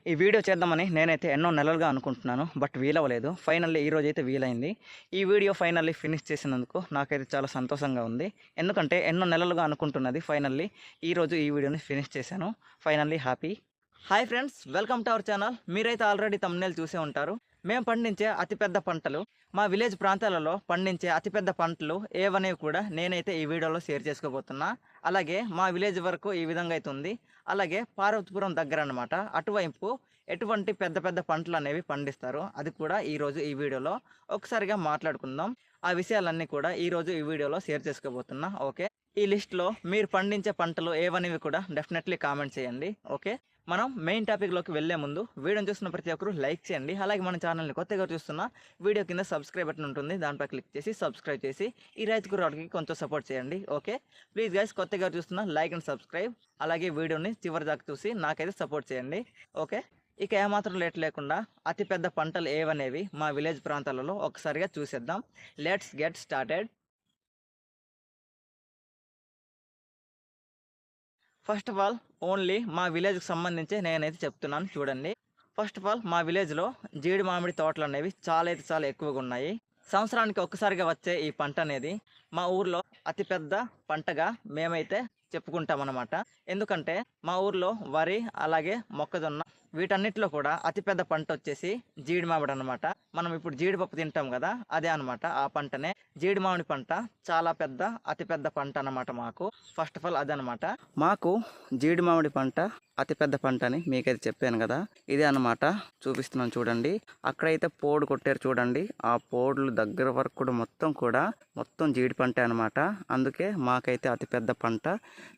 ఈ వీడియో చేద్దామని నేనైతే ఎన్నో నెలలుగా అనుకుంటున్నాను. బట్ వీలవ్వలేదు. ఫైనల్లీ ఈరోజైతే వీలైంది. ఈ వీడియో ఫైనల్లీ ఫినిష్ చేసినందుకు నాకైతే చాలా సంతోషంగా ఉంది. ఎందుకంటే ఎన్నో నెలలుగా అనుకుంటున్నది ఫైనల్లీ ఈరోజు ఈ వీడియోని ఫినిష్ చేశాను. Finally happy. Hi friends, welcome to our channel. మీరైతే ఆల్రెడీ థంబ్నెయిల్ చూసే ఉంటారు. మేము పండించే అతిపెద్ద పంటలు, మా విలేజ్ ప్రాంతాలలో పండించే అతిపెద్ద పంటలు ఏవనేవి కూడా నేనైతే ఈ వీడియోలో షేర్ చేసుకోబోతున్నా. అలాగే మా విలేజ్ వరకు ఈ విధంగా అయితే ఉంది. అలాగే పార్వతీపురం దగ్గర అన్నమాట, అటువైపు ఎటువంటి పెద్ద పెద్ద పంటలు అనేవి పండిస్తారు అది కూడా ఈరోజు ఈ వీడియోలో ఒకసారిగా మాట్లాడుకుందాం. ఆ విషయాలన్నీ కూడా ఈరోజు ఈ వీడియోలో షేర్ చేసుకోబోతున్నా. ఓకే, ఈ లిస్ట్లో మీరు పండించే పంటలు ఏవనేవి కూడా డెఫినెట్లీ కామెంట్ చేయండి. ఓకే, మనం మెయిన్ టాపిక్లోకి వెళ్లే ముందు వీడియోని చూస్తున్న ప్రతి ఒక్కరు లైక్ చేయండి. అలాగే మన ఛానల్ని కొత్తగా చూస్తున్న వీడియో కింద సబ్స్క్రైబ్ బటన్ ఉంటుంది, దానిపై క్లిక్ చేసి సబ్స్క్రైబ్ చేసి ఈ రైతు కుర్రాడికి కొంచెం సపోర్ట్ చేయండి. ఓకే, ప్లీజ్ గైస్, కొత్తగా చూస్తున్న లైక్ అండ్ సబ్స్క్రైబ్, అలాగే వీడియోని చివరి దాకా చూసి నాకైతే సపోర్ట్ చేయండి. ఓకే, ఇక ఏమాత్రం లేట్ లేకుండా అతిపెద్ద పంటలు ఏవనేవి మా విలేజ్ ప్రాంతాలలో ఒకసారిగా చూసేద్దాం. Let's get started. First of all only మా విలేజ్కి సంబంధించి నేనైతే చెప్తున్నాను చూడండి. ఫస్ట్ ఆఫ్ ఆల్ మా విలేజ్లో జీడి మామిడి తోటలు అనేవి చాలా ఎక్కువగా ఉన్నాయి. సంవత్సరానికి ఒక్కసారిగా వచ్చే ఈ పంట అనేది మా ఊర్లో అతిపెద్ద పంటగా మేమైతే చెప్పుకుంటాం అన్నమాట. ఎందుకంటే మా ఊర్లో వరి అలాగే మొక్కజొన్న వీటన్నిటిలో కూడా అతిపెద్ద పంట వచ్చేసి జీడి మామిడి అనమాట. మనం ఇప్పుడు జీడిపప్పు తింటాం కదా, అదే అనమాట ఆ పంటనే. జీడి మామిడి పంట చాలా పెద్ద అతిపెద్ద పంట అన్నమాట మాకు. ఫస్ట్ ఆఫ్ ఆల్ అదనమాట మాకు జీడి మామిడి పంట అతిపెద్ద పంట అని మీకైతే చెప్పాను కదా, ఇదే అనమాట. చూపిస్తున్నాను చూడండి. అక్కడైతే పోడు కొట్టారు చూడండి, ఆ పోడులు దగ్గర వరకు కూడా మొత్తం జీడి పంట అనమాట. అందుకే మాకైతే అతిపెద్ద పంట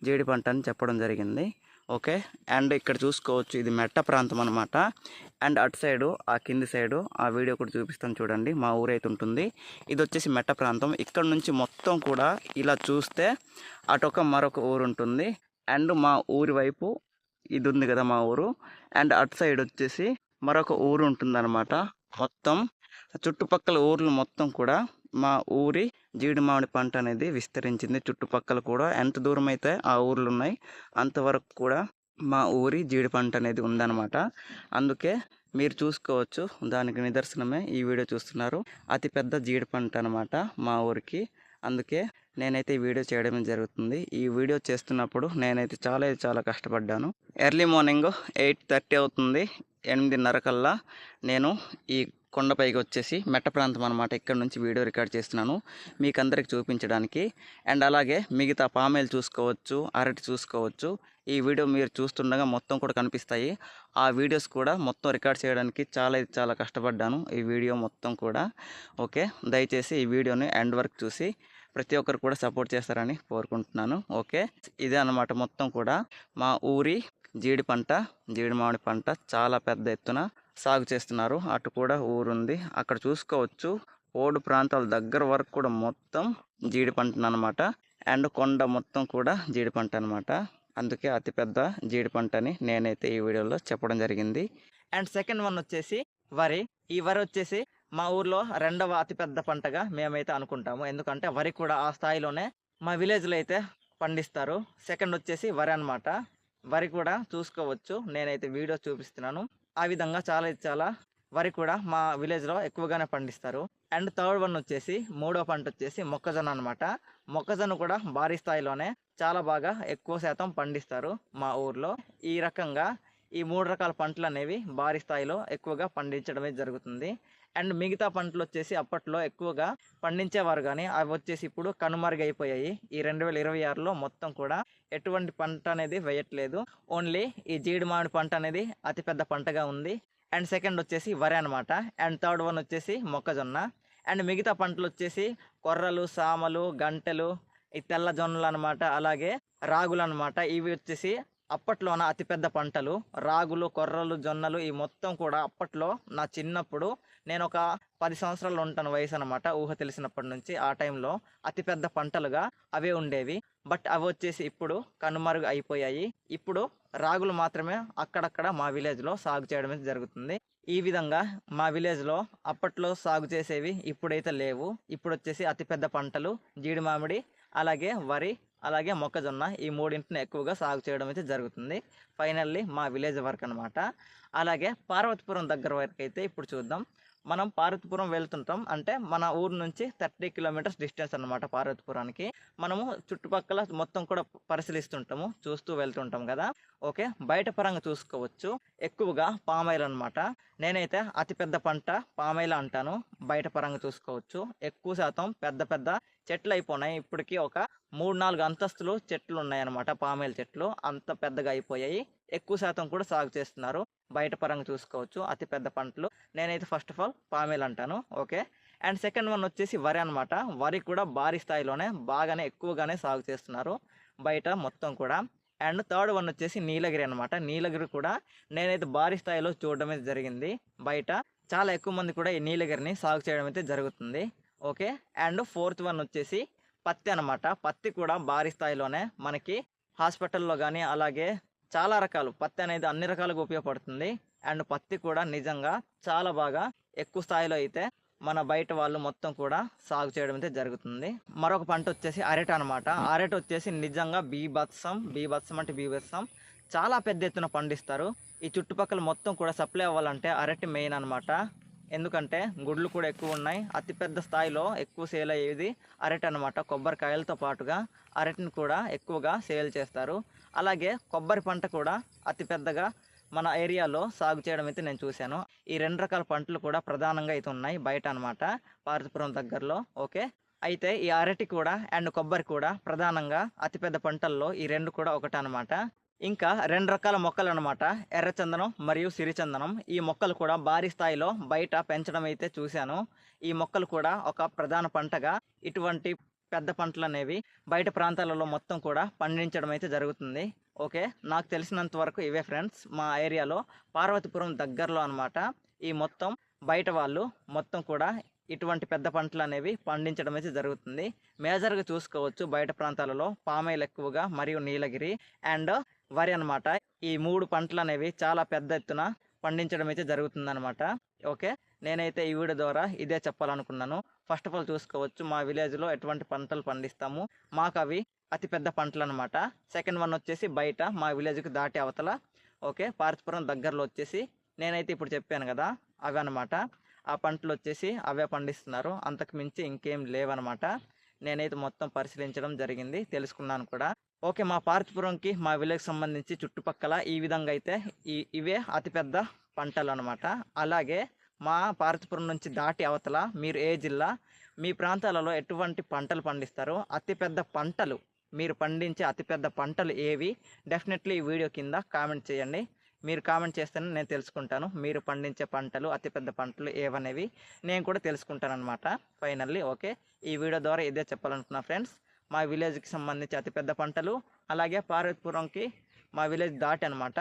జీడి పంట అని చెప్పడం జరిగింది. ఓకే, అండ్ ఇక్కడ చూసుకోవచ్చు, ఇది మెట్ట ప్రాంతం అనమాట. అండ్ అటు సైడు ఆ కింది సైడు ఆ వీడియో కూడా చూపిస్తాను చూడండి, మా ఊరైతే ఉంటుంది. ఇది వచ్చేసి మెట్ట ప్రాంతం. ఇక్కడ నుంచి మొత్తం కూడా ఇలా చూస్తే అటొక మరొక ఊరు ఉంటుంది. అండ్ మా ఊరి వైపు ఇది ఉంది కదా మా ఊరు, అండ్ అటు సైడ్ వచ్చేసి మరొక ఊరు ఉంటుందన్నమాట. మొత్తం చుట్టుపక్కల ఊర్లు మొత్తం కూడా మా ఊరి జీడి మామిడి పంట అనేది విస్తరించింది. చుట్టుపక్కల కూడా ఎంత దూరం అయితే ఆ ఊర్లు ఉన్నాయి అంతవరకు కూడా మా ఊరి జీడి పంట అనేది ఉందన్నమాట. అందుకే మీరు చూసుకోవచ్చు, దానికి నిదర్శనమే ఈ వీడియో చూస్తున్నారు. అతిపెద్ద జీడి పంట అనమాట మా ఊరికి. అందుకే నేనైతే ఈ వీడియో చేయడం జరుగుతుంది. ఈ వీడియో చేస్తున్నప్పుడు నేనైతే చాలా కష్టపడ్డాను. ఎర్లీ మార్నింగ్ 8:30 అవుతుంది. 8:30 కల్లా నేను ఈ కొండపైకి వచ్చేసి మెట్ట ప్రాంతం అనమాట, ఇక్కడ నుంచి వీడియో రికార్డ్ చేస్తున్నాను మీకు అందరికి చూపించడానికి. అండ్ అలాగే మిగతా పామేలు చూసుకోవచ్చు, అరటి చూసుకోవచ్చు. ఈ వీడియో మీరు చూస్తుండగా మొత్తం కూడా కనిపిస్తాయి. ఆ వీడియోస్ కూడా మొత్తం రికార్డ్ చేయడానికి చాలా కష్టపడ్డాను ఈ వీడియో మొత్తం కూడా. ఓకే, దయచేసి ఈ వీడియోని ఎండ్ వరకు చూసి ప్రతి ఒక్కరు కూడా సపోర్ట్ చేస్తారని కోరుకుంటున్నాను. ఓకే, ఇదే అన్నమాట మొత్తం కూడా మా ఊరి జీడి మామిడి పంట చాలా పెద్ద ఎత్తున సాగు చేస్తున్నారు. అటు కూడా ఊరుంది, అక్కడ చూసుకోవచ్చు. ఓడు ప్రాంతాల దగ్గర వరకు కూడా మొత్తం జీడి పంట అనమాట. అండ్ కొండ మొత్తం కూడా జీడి పంట అనమాట. అందుకే అతిపెద్ద జీడి పంట అని నేనైతే ఈ వీడియోలో చెప్పడం జరిగింది. అండ్ సెకండ్ వన్ వచ్చేసి వరి. ఈ వరి వచ్చేసి మా ఊర్లో రెండవ అతిపెద్ద పంటగా మేమైతే అనుకుంటాము. ఎందుకంటే వరి కూడా ఆ స్థాయిలోనే మా విలేజ్లో అయితే పండిస్తారు. సెకండ్ వచ్చేసి వరి అనమాట. వరి కూడా చూసుకోవచ్చు, నేనైతే వీడియో చూపిస్తున్నాను. ఆ విధంగా చాలా వరి కూడా మా విలేజ్లో ఎక్కువగానే పండిస్తారు. అండ్ థర్డ్ వన్ వచ్చేసి మూడో పంట వచ్చేసి మొక్కజొన్న అనమాట. మొక్కజొన్న కూడా భారీ స్థాయిలోనే చాలా బాగా ఎక్కువ శాతం పండిస్తారు మా ఊర్లో. ఈ రకంగా ఈ 3 రకాల పంటలు అనేవి భారీ స్థాయిలో ఎక్కువగా పండించడమే జరుగుతుంది. అండ్ మిగతా పంటలు వచ్చేసి అప్పట్లో ఎక్కువగా పండించేవారు, కానీ అవి వచ్చేసి ఇప్పుడు కనుమరుగైపోయాయి. ఈ 2026లో మొత్తం కూడా ఎటువంటి పంట అనేది వేయట్లేదు. ఓన్లీ ఈ జీడి మామిడి పంట అనేది అతిపెద్ద పంటగా ఉంది. అండ్ సెకండ్ వచ్చేసి వరి అనమాట. అండ్ థర్డ్ వన్ వచ్చేసి మొక్కజొన్న. అండ్ మిగతా పంటలు వచ్చేసి కొర్రలు, సామలు, గంటెలు, ఈ తెల్ల జొన్నలు అనమాట, అలాగే రాగులు అనమాట. ఇవి వచ్చేసి అప్పట్లోన అతిపెద్ద పంటలు. రాగులు, కొర్రలు, జొన్నలు ఈ మొత్తం కూడా అప్పట్లో నా చిన్నప్పుడు, నేను ఒక 10 సంవత్సరాలు ఉంటాను వయసు అనమాట, ఊహ తెలిసినప్పటి నుంచి ఆ టైంలో అతిపెద్ద పంటలుగా అవే ఉండేవి. బట్ అవి వచ్చేసి ఇప్పుడు కనుమరుగు అయిపోయాయి. ఇప్పుడు రాగులు మాత్రమే అక్కడక్కడ మా విలేజ్లో సాగు చేయడం జరుగుతుంది. ఈ విధంగా మా విలేజ్లో అప్పట్లో సాగు చేసేవి ఇప్పుడైతే లేవు. ఇప్పుడు వచ్చేసి అతిపెద్ద పంటలు జీడి మామిడి, అలాగే వరి, అలాగే మొక్కజొన్న, ఈ మూడింటిని ఎక్కువగా సాగు చేయడం అయితే జరుగుతుంది. ఫైనల్లీ మా విలేజ్ వర్క్ అనమాట. అలాగే పార్వతీపురం దగ్గర వరకు అయితే ఇప్పుడు చూద్దాం. మనం పార్వతీపురం వెళ్తుంటాం. అంటే మన ఊరు నుంచి 30 కిలోమీటర్స్ డిస్టెన్స్ అన్నమాట పార్వతీపురానికి. మనము చుట్టుపక్కల మొత్తం కూడా పరిశీలిస్తుంటాము. చూస్తూ వెళ్తుంటాం కదా! ఓకే. బయట పరంగా చూసుకోవచ్చు. ఎక్కువగా పామాయిల్ అన్నమాట. నేనైతే అతిపెద్ద పంట పామాయిల్ అంటాను. బయట పరంగా చూసుకోవచ్చు. ఎక్కువ శాతం పెద్ద పెద్ద చెట్లయిపోయినాయి. ఇప్పటికి ఒక 3, 4 అంతస్తులు చెట్లున్నాయన్నమాట. పామాయిల్ చెట్లు. అంత పెద్దగా అయిపోయాయి. ఎక్కువ శాతం కూడా సాగు చేస్తున్నారు. బయట పరంగా చూసుకోవచ్చు. అతి పెద్ద పంటలు. నేనైతే ఫస్ట్ ఆఫ్ ఆల్ పామాయిల్ అంటాను. ఓకే. అండ్ సెకండ్ వన్ వచ్చేసి వరి అన్నమాట. వరి కూడా భారీ స్థాయిలోనే బాగానే ఎక్కువగానే సాగు చేస్తున్నారు. బయట మొత్తం కూడా. అండ్ థర్డ్ వన్ వచ్చేసి నీలగిరి అన్నమాట. నీలగిరి కూడా నేనైతే భారీ స్థాయిలో చూడడం అయితే జరిగింది. బయట చాలా ఎక్కువ మంది కూడా ఈ నీలగిరిని సాగు చేయడం అయితే జరుగుతుంది. ఓకే. అండ్ ఫోర్త్ వన్ వచ్చేసి పత్తి అన్నమాట. పత్తి కూడా భారీ స్థాయిలోనే మనకి హాస్పిటల్లో కానీ అలాగే చాలా రకాలు పత్తి అనేది అన్ని రకాలుగా ఉపయోగపడుతుంది. అండ్ పత్తి కూడా నిజంగా చాలా బాగా ఎక్కువ స్థాయిలో అయితే మన బయట వాళ్ళు మొత్తం కూడా సాగు చేయడం అయితే జరుగుతుంది. మరొక పంట వచ్చేసి అరటి అనమాట. అరటి వచ్చేసి నిజంగా బీభత్సం అంటే బీభత్సం చాలా పెద్ద ఎత్తున పండిస్తారు. ఈ చుట్టుపక్కల మొత్తం కూడా సప్లై అవ్వాలంటే అరటి మెయిన్ అనమాట. ఎందుకంటే గుడ్లు కూడా ఎక్కువ ఉన్నాయి. అతిపెద్ద స్థాయిలో ఎక్కువ సేల్ అయ్యేది అరటి అనమాట. కొబ్బరికాయలతో పాటుగా అరటిని కూడా ఎక్కువగా సేల్ చేస్తారు. అలాగే కొబ్బరి పంట కూడా అతిపెద్దగా మన ఏరియాలో సాగు చేయడం అయితే నేను చూశాను. ఈ 2 రకాల పంటలు కూడా ప్రధానంగా అయితే ఉన్నాయి బయట అనమాట, పార్వతీపురం దగ్గరలో. ఓకే. అయితే ఈ అరటి కూడా అండ్ కొబ్బరి కూడా ప్రధానంగా అతిపెద్ద పంటల్లో ఈ 2 కూడా ఒకటనమాట. ఇంకా 2 రకాల మొక్కలు అనమాట. ఎర్రచందనం మరియు సిరిచందనం. ఈ మొక్కలు కూడా భారీ స్థాయిలో బయట పెంచడం అయితే చూశాను. ఈ మొక్కలు కూడా ఒక ప్రధాన పంటగా ఇటువంటి పెద్ద పంటలు అనేవి బయట ప్రాంతాలలో మొత్తం కూడా పండించడం అయితే జరుగుతుంది. ఓకే. నాకు తెలిసినంత వరకు ఇవే ఫ్రెండ్స్. మా ఏరియాలో పార్వతీపురం దగ్గరలో అనమాట ఈ మొత్తం బయట వాళ్ళు మొత్తం కూడా ఇటువంటి పెద్ద పంటలు అనేవి పండించడం అయితే జరుగుతుంది. మేజర్గా చూసుకోవచ్చు బయట ప్రాంతాలలో పామాయిల్ ఎక్కువగా మరియు నీలగిరి అండ్ వరి అనమాట. ఈ 3 పంటలు అనేవి చాలా పెద్ద ఎత్తున పండించడం అయితే జరుగుతుందన్నమాట. ఓకే. నేనైతే ఈ వీడియో ద్వారా ఇదే చెప్పాలనుకున్నాను. ఫస్ట్ ఆఫ్ ఆల్ చూసుకోవచ్చు మా విలేజ్లో ఎటువంటి పంటలు పండిస్తాము. మాకు అవి అతిపెద్ద పంటలు అనమాట. సెకండ్ వన్ వచ్చేసి బయట మా విలేజ్కి దాటి అవతల. ఓకే. పార్వతీపురం దగ్గరలో వచ్చేసి నేనైతే ఇప్పుడు చెప్పాను కదా అవి అనమాట. ఆ పంటలు వచ్చేసి అవే పండిస్తున్నారు. అంతకు మించి ఇంకేం లేవనమాట. నేనైతే మొత్తం పరిశీలించడం జరిగింది, తెలుసుకున్నాను కూడా. ఓకే. మా పార్వతీపురంకి మా విలేజ్కి సంబంధించి చుట్టుపక్కల ఈ విధంగా అయితే ఇవే అతిపెద్ద పంటలు అనమాట. అలాగే మా పార్వతీపురం నుంచి దాటి అవతల మీరు ఏ జిల్లా, మీ ప్రాంతాలలో ఎటువంటి పంటలు పండిస్తారో అతిపెద్ద పంటలు మీరు పండించే అతిపెద్ద పంటలు ఏవి డెఫినెట్లీ ఈ వీడియో కింద కామెంట్ చేయండి. మీరు కామెంట్ చేస్తేనే నేను తెలుసుకుంటాను మీరు పండించే పంటలు అతిపెద్ద పంటలు ఏవనేవి నేను కూడా తెలుసుకుంటాను అనమాట ఫైనల్లీ. ఓకే. ఈ వీడియో ద్వారా ఇదే చెప్పాలనుకున్నా ఫ్రెండ్స్. మా విలేజ్కి సంబంధించి అతిపెద్ద పంటలు అలాగే పార్వతీపురంకి మా విలేజ్ దాటి అనమాట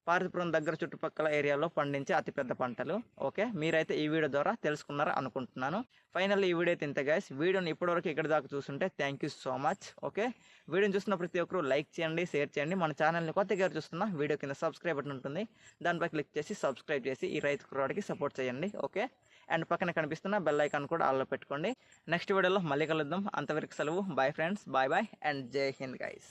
పార్వతీపురం దగ్గర చుట్టుపక్కల ఏరియాలో పండించే అతిపెద్ద పంటలు. ఓకే. మీరైతే ఈ వీడియో ద్వారా తెలుసుకున్నారా అనుకుంటున్నాను. ఫైనల్లీ ఈ వీడియో అయితే ఇంత గైస్. వీడియోని ఇప్పటివరకు ఇక్కడ దాకా చూస్తుంటే thank you so much. Okay. వీడియోని చూస్తున్న ప్రతి ఒక్కరు లైక్ చేయండి, షేర్ చేయండి. మన ఛానల్ని కొత్తగా చూస్తున్న వీడియో కింద సబ్స్క్రైబ్ బటన్ ఉంటుంది. దానిపై క్లిక్ చేసి సబ్స్క్రైబ్ చేసి ఈ రైతు కుర్రాడికి సపోర్ట్ చేయండి. ఓకే. అండ్ పక్కన కనిపిస్తున్న బెల్ ఐకాన్ కూడా ఆల్లో పెట్టుకోండి. నెక్స్ట్ వీడియోలో మళ్ళీ కలుద్దాం. అంతవరకు సెలవు. Bye friends. బాయ్ అండ్ జై హింద్ గైస్.